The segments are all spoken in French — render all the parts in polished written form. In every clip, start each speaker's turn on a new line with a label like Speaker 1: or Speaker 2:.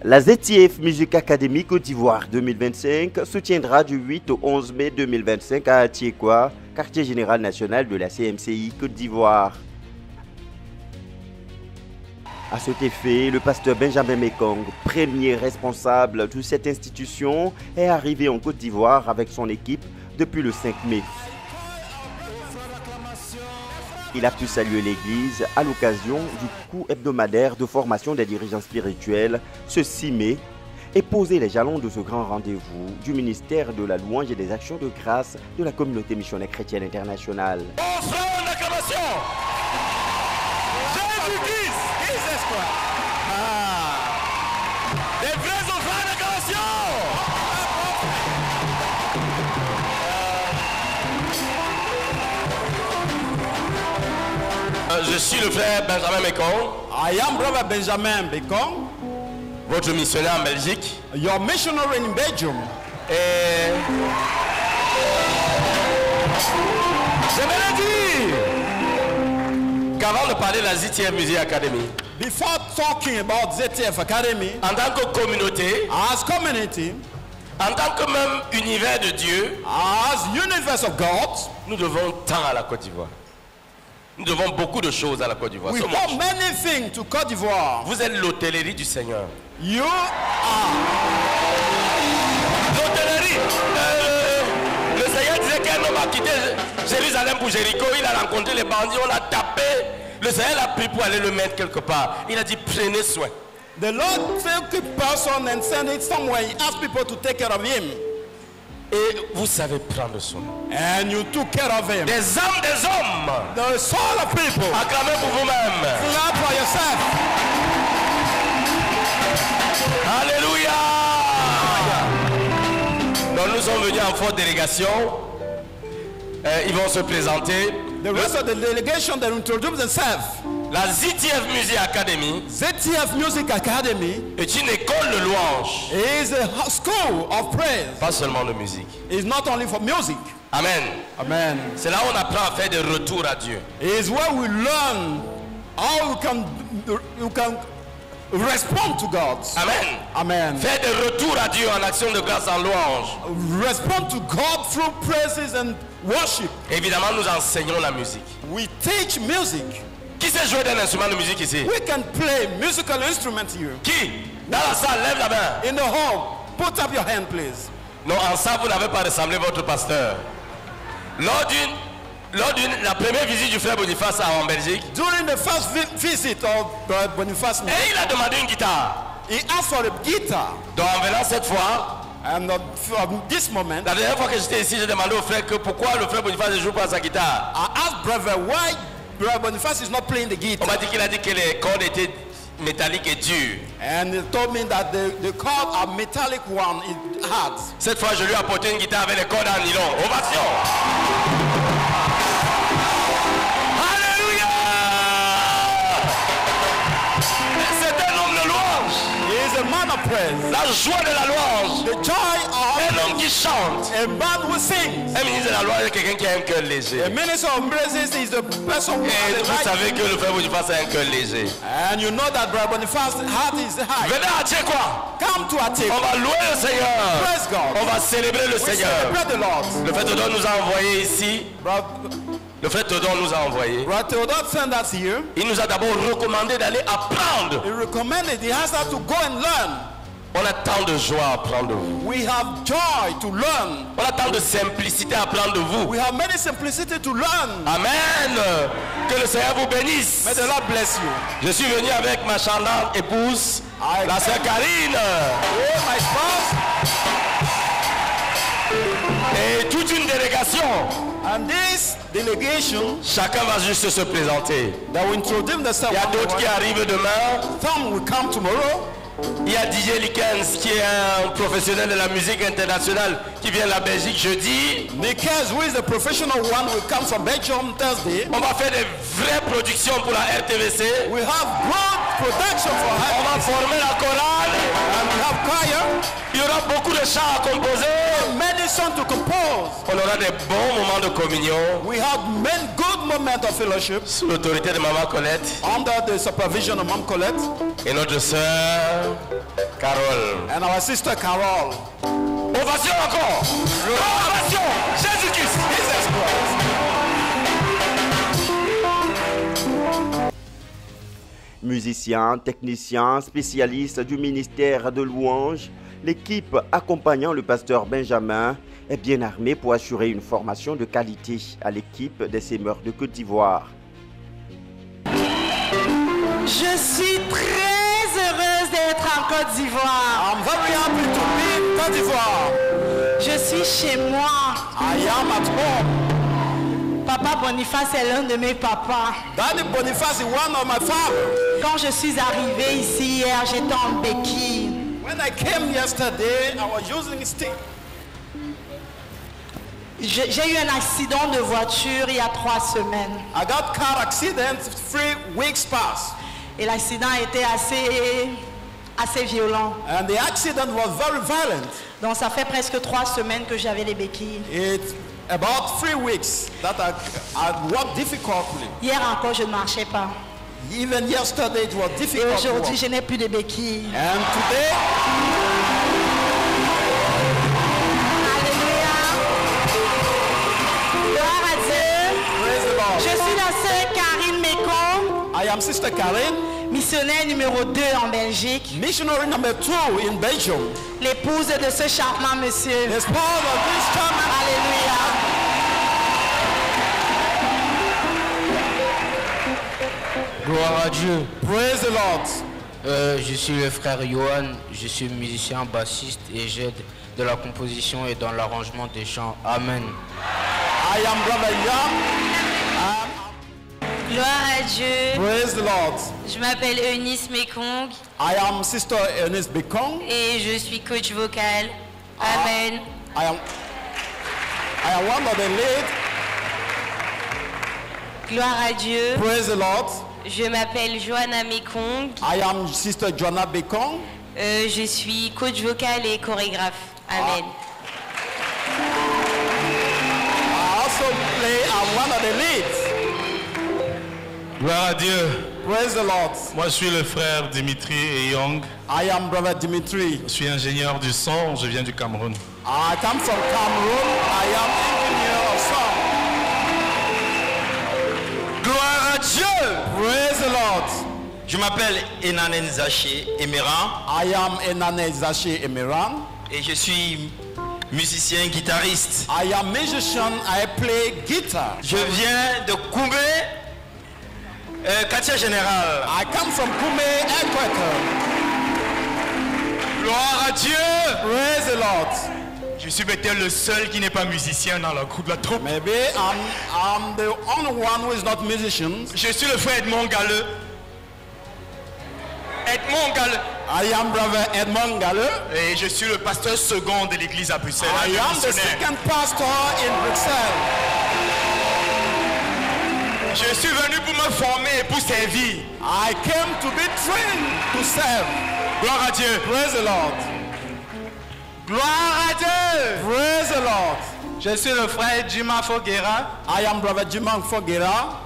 Speaker 1: La ZTF Music Academy Côte d'Ivoire 2025 se tiendra du 8 au 11 mai 2025 à Atiekwa, quartier général national de la CMCI Côte d'Ivoire. À cet effet, le pasteur Benjamin Mekong, premier responsable de cette institution, est arrivé en Côte d'Ivoire avec son équipe depuis le 5 mai. Il a pu saluer l'église à l'occasion du cours hebdomadaire de formation des dirigeants spirituels ce 6 mai et poser les jalons de ce grand rendez-vous du ministère de la louange et des actions de grâce de la communauté missionnaire chrétienne internationale.
Speaker 2: Offrons l'acclamation. Jésus-Christ, Jesus Christ. Les vrais offrandes d'acclamation. Je suis le frère Benjamin Mekong.
Speaker 3: I am Brother Benjamin Mekong,
Speaker 2: Votre missionnaire en Belgique.
Speaker 3: your missionary in Belgium.
Speaker 2: Et j'aimerais dire qu'avant de parler de la ZTF Music Academy,
Speaker 3: Before talking about ZTF Academy,
Speaker 2: en tant que communauté,
Speaker 3: as community,
Speaker 2: en tant que même univers de Dieu,
Speaker 3: as universe of God,
Speaker 2: nous devons tant à la Côte d'Ivoire. Nous devons beaucoup de choses à la Côte d'Ivoire.
Speaker 3: we
Speaker 2: So
Speaker 3: owe
Speaker 2: much.
Speaker 3: many things to Côte d'Ivoire.
Speaker 2: Vous êtes l'hôtellerie du Seigneur.
Speaker 3: You are.
Speaker 2: L'hôtellerie. Le Seigneur disait qu'un homme a quitté Jérusalem pour Jéricho. Il a rencontré les bandits, on l'a tapé. Le Seigneur l'a pris pour aller le mettre quelque part. Il a dit prenez soin.
Speaker 3: The Lord took a person and sent it somewhere. He asked people to take care of him.
Speaker 2: Et vous savez prendre soin.
Speaker 3: And you took care of him.
Speaker 2: Des âmes des hommes.
Speaker 3: The soul of people.
Speaker 2: Acclamez pour vous-même.
Speaker 3: Clap for yourself.
Speaker 2: Alléluia. Donc nous sommes venus en forte délégation. Ils vont se présenter.
Speaker 3: The rest of the delegation that introduce themselves.
Speaker 2: La ZTF Music Academy
Speaker 3: ZTF Music Academy
Speaker 2: est une école de louange.
Speaker 3: is a school of praise.
Speaker 2: Pas seulement de musique.
Speaker 3: It's not only for music.
Speaker 2: Amen.
Speaker 3: Amen.
Speaker 2: C'est là où on apprend à faire des retours à Dieu.
Speaker 3: It's where we learn how you can respond to God.
Speaker 2: Amen.
Speaker 3: Amen.
Speaker 2: Faire des retours à Dieu en action de grâce en louange.
Speaker 3: Respond to God through praises and worship.
Speaker 2: Évidemment, nous enseignons la musique.
Speaker 3: We teach music.
Speaker 2: Qui sait jouer d'un instrument de musique ici?
Speaker 3: We can play musical instruments here.
Speaker 2: Qui? Dans la salle, lève la main.
Speaker 3: In the hall, put up your hand, please.
Speaker 2: Non, en ça, vous n'avez pas ressemblé votre pasteur. Lors la première visite du frère Boniface en Belgique,
Speaker 3: During the first visit of Boniface,
Speaker 2: et il a demandé une guitare.
Speaker 3: he asked for a guitar.
Speaker 2: Donc en venant cette fois,
Speaker 3: And from this moment,
Speaker 2: la dernière fois que j'étais ici, j'ai demandé au frère que pourquoi le frère Boniface ne joue pas sa guitare.
Speaker 3: I asked brother why Brother Boniface is not playing the
Speaker 2: On
Speaker 3: guitar.
Speaker 2: m'a dit qu'il a dit que les cordes étaient métalliques et dures.
Speaker 3: And he told me that the chord, a metallic one, is hard.
Speaker 2: Cette fois, je lui ai apporté une guitare avec les cordes en nylon. Ovation! Alléluia! C'est un homme de louange.
Speaker 3: He is a man of praise.
Speaker 2: La joie de la louange.
Speaker 3: The joy
Speaker 2: Un
Speaker 3: of
Speaker 2: homme qui chante.
Speaker 3: a man who sings.
Speaker 2: Un ministre de la louange est quelqu'un qui a un cœur léger.
Speaker 3: A minister of praises is the person who
Speaker 2: Et
Speaker 3: has a
Speaker 2: vous
Speaker 3: right.
Speaker 2: savez que le frère Boniface a un cœur léger.
Speaker 3: And you know that Brother Boniface's heart is high.
Speaker 2: Venez à Atiekwa.
Speaker 3: Come to
Speaker 2: On
Speaker 3: Atiekwa.
Speaker 2: va louer le Seigneur.
Speaker 3: Praise God.
Speaker 2: On va célébrer le
Speaker 3: We
Speaker 2: Seigneur.
Speaker 3: celebrate the Lord.
Speaker 2: Le frère Théodore nous a envoyé ici. Le frère Théodore nous a envoyé.
Speaker 3: Brother Theodore sent us here.
Speaker 2: Il nous a d'abord recommandé d'aller apprendre.
Speaker 3: He recommended, he asked us to go and learn.
Speaker 2: On a tant de joie à apprendre de vous.
Speaker 3: We have joy to learn.
Speaker 2: On a tant de simplicité à apprendre de vous.
Speaker 3: We have many simplicity to learn.
Speaker 2: Amen. Que le Seigneur vous bénisse.
Speaker 3: May the Lord bless you.
Speaker 2: Je suis venu avec ma charmante épouse, la sœur Karine,
Speaker 3: Oh, my spouse.
Speaker 2: et toute une délégation.
Speaker 3: And this delegation
Speaker 2: Chacun va juste se présenter.
Speaker 3: that will introduce
Speaker 2: Il
Speaker 3: themselves.
Speaker 2: y a d'autres qui arrivent demain.
Speaker 3: Some will come tomorrow.
Speaker 2: Il y a DJ Likens qui est un professionnel de la musique internationale qui vient de la Belgique jeudi.
Speaker 3: Nikkei, who is the professional one, will come from Belgium Thursday.
Speaker 2: On va faire des vraies productions pour la RTVC.
Speaker 3: We have good production for
Speaker 2: On
Speaker 3: her.
Speaker 2: va former la chorale.
Speaker 3: And we have choir.
Speaker 2: Il y aura beaucoup de chants à composer.
Speaker 3: Many session to compose.
Speaker 2: On aura des bons moments de communion
Speaker 3: We had many good moments of fellowship
Speaker 2: sous l'autorité de Maman Colette
Speaker 3: under the supervision of Mom Colette
Speaker 2: et notre sœur Carole.
Speaker 3: and our sister Carol.
Speaker 2: Ovation encore. Ovation. Jésus-Christ.
Speaker 3: Jesus Christ.
Speaker 1: Musiciens, techniciens, spécialistes du ministère de louange, l'équipe accompagnant le pasteur Benjamin est bien armée pour assurer une formation de qualité à l'équipe des Semeurs de Côte d'Ivoire.
Speaker 4: Je suis très heureuse d'être en Côte d'Ivoire.
Speaker 3: I'm very happy to be in Côte d'Ivoire.
Speaker 4: Je suis chez moi.
Speaker 3: I am at home.
Speaker 4: Papa Boniface est l'un de mes papas.
Speaker 3: Daddy Boniface is one of my fathers.
Speaker 4: Quand je suis arrivée ici hier, j'étais en béquille.
Speaker 3: When I came yesterday, I was using a stick.
Speaker 4: J'ai eu un accident de voiture il y a 3 semaines.
Speaker 3: I got car accident 3 weeks past.
Speaker 4: Et l'accident était assez violent.
Speaker 3: And the accident was very violent.
Speaker 4: Donc ça fait presque 3 semaines que j'avais les béquilles.
Speaker 3: It's about 3 weeks that I walked difficultly.
Speaker 4: Hier encore, je ne marchais pas.
Speaker 3: Even yesterday it was
Speaker 4: Et
Speaker 3: difficult to
Speaker 4: aujourd'hui,
Speaker 3: walk.
Speaker 4: je n'ai plus de béquilles.
Speaker 3: And today,
Speaker 4: Alléluia. Gloire à Dieu.
Speaker 3: praise the
Speaker 4: Je
Speaker 3: Lord.
Speaker 4: suis la sœur Karine Mekong,
Speaker 3: I am Sister Karen,
Speaker 4: missionnaire numéro 2 en Belgique,
Speaker 3: missionary number 2 in Belgium.
Speaker 4: l'épouse de ce charmant monsieur.
Speaker 3: The spouse of this chairman.
Speaker 4: Alléluia.
Speaker 5: Gloire à Dieu.
Speaker 3: Praise the Lord.
Speaker 5: Je suis le frère Johan, je suis musicien bassiste et j'aide de la composition et dans l'arrangement des chants. Amen.
Speaker 3: I am Brother Young.
Speaker 6: Gloire à Dieu.
Speaker 3: Praise the Lord.
Speaker 6: Je m'appelle Eunice Mekong
Speaker 3: I am Sister Ernest Bekong.
Speaker 6: et je suis coach vocal. Amen.
Speaker 3: I am one of the lead.
Speaker 6: Gloire à Dieu.
Speaker 3: Praise the Lord.
Speaker 6: Je m'appelle Johanna Mekong.
Speaker 3: I am Sister Joanna Bekong.
Speaker 6: Je suis coach vocal et chorégraphe. Amen.
Speaker 3: I also play one of the leads.
Speaker 7: Gloire à Dieu.
Speaker 3: Praise the Lord.
Speaker 7: Moi, je suis le frère Dimitri Eyong.
Speaker 3: I am Brother Dimitri.
Speaker 7: Je suis ingénieur du son. Je viens du Cameroun.
Speaker 3: I come from Cameroon. I am engineer of sound.
Speaker 8: Gloire à Dieu.
Speaker 3: Praise the Lord.
Speaker 8: Je m'appelle Enanen Zaché Emeran
Speaker 3: I am Enane Zaché Emeran.
Speaker 8: et je suis musicien guitariste.
Speaker 3: I am musician. I play guitar.
Speaker 8: Je viens de Koumé, quartier général.
Speaker 3: I come from Koumé, Equator.
Speaker 7: Gloire à Dieu.
Speaker 3: Praise the Lord.
Speaker 7: Je suis peut-être le seul qui n'est pas musicien dans la troupe.
Speaker 3: Maybe I'm the only one who is not musician.
Speaker 7: Je suis le frère Edmond Galleux. Edmond Galleux.
Speaker 3: I am Brother Edmond Galleux.
Speaker 7: Et je suis le pasteur second de l'église à Bruxelles.
Speaker 3: I am the second pastor in Bruxelles.
Speaker 7: Je suis venu pour me former et pour servir.
Speaker 3: I came to be trained to serve.
Speaker 7: Gloire à Dieu.
Speaker 3: Praise the Lord.
Speaker 5: Gloire à Dieu.
Speaker 3: Praise the Lord.
Speaker 5: Je suis le frère Jima Foguera.
Speaker 3: I am Brother Jimang Foguera.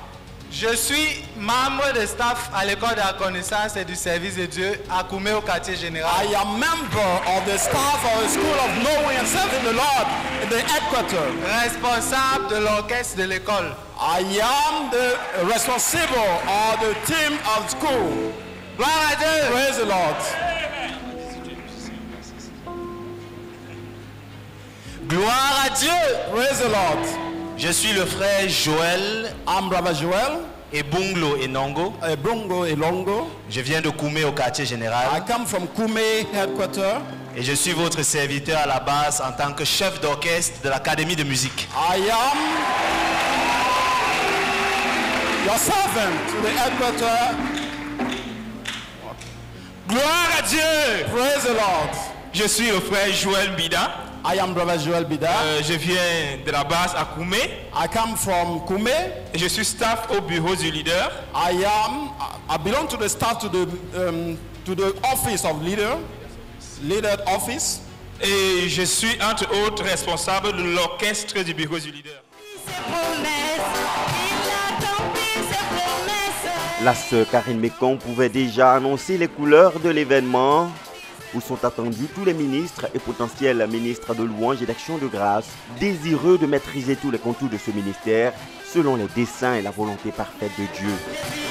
Speaker 5: Je suis membre de staff à l'école de la connaissance et du service de Dieu à Koumé au quartier général.
Speaker 3: I am member of the staff of the School of Knowing and Serving the Lord in the Equator.
Speaker 5: Responsable de l'orchestre de l'école.
Speaker 3: I am the responsible of the team of school.
Speaker 5: Gloire à Dieu.
Speaker 3: Praise the Lord.
Speaker 8: Gloire à Dieu.
Speaker 3: Praise the Lord.
Speaker 8: Je suis le frère Joël
Speaker 3: I'm Brother Joel,
Speaker 8: et Bunglo et Nongo.
Speaker 3: Brongo Elongo.
Speaker 8: Je viens de Koumé au quartier
Speaker 3: I
Speaker 8: général
Speaker 3: come from Koumé headquarters.
Speaker 8: et je suis votre serviteur à la base en tant que chef d'orchestre de l'Académie de musique.
Speaker 3: I am your servant to the headquarters.
Speaker 7: Gloire à Dieu.
Speaker 3: Praise the Lord.
Speaker 7: Je suis le frère Joël Bida.
Speaker 3: I am Brother Joel Bida.
Speaker 7: Je viens de la base à Koumé.
Speaker 3: I come from Koumé.
Speaker 7: Et je suis staff au bureau du leader.
Speaker 3: I belong to the staff to the office of leader office.
Speaker 7: Et je suis entre autres responsable de l'orchestre du bureau du leader.
Speaker 1: La sœur Karine Mécon pouvait déjà annoncer les couleurs de l'événement où sont attendus tous les ministres et potentiels ministres de louange et d'action de grâce, désireux de maîtriser tous les contours de ce ministère selon les desseins et la volonté parfaite de Dieu.